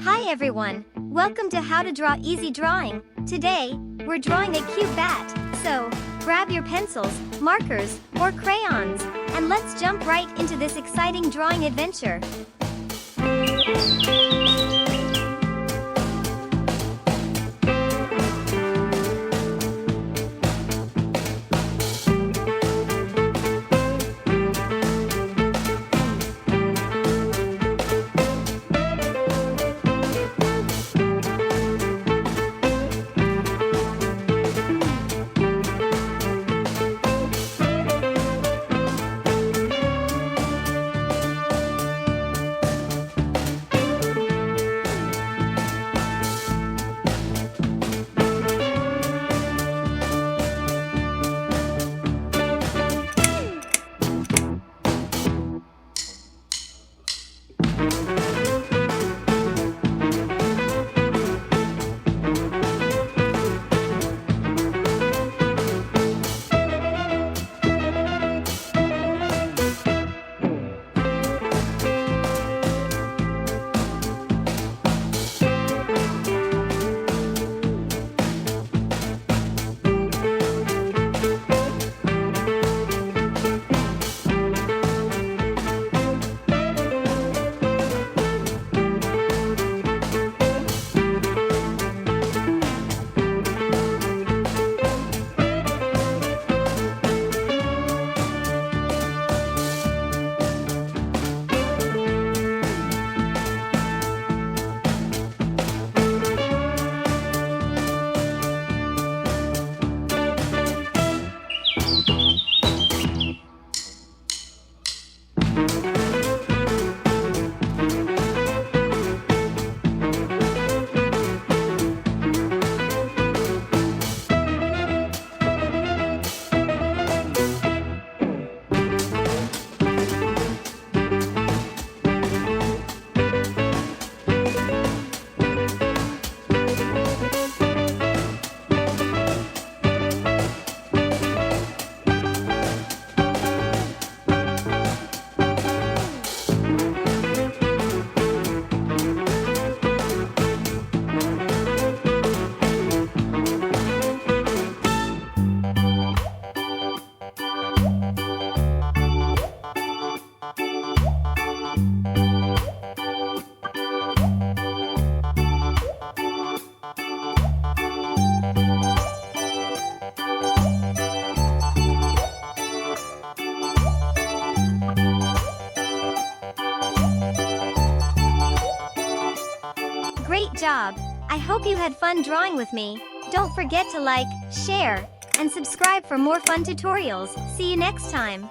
Hi everyone, welcome to How to Draw Easy Drawing. Today, we're drawing a cute bat, so grab your pencils, markers, or crayons, and let's jump right into this exciting drawing adventure. Great job! I hope you had fun drawing with me. Don't forget to like, share, and subscribe for more fun tutorials. See you next time!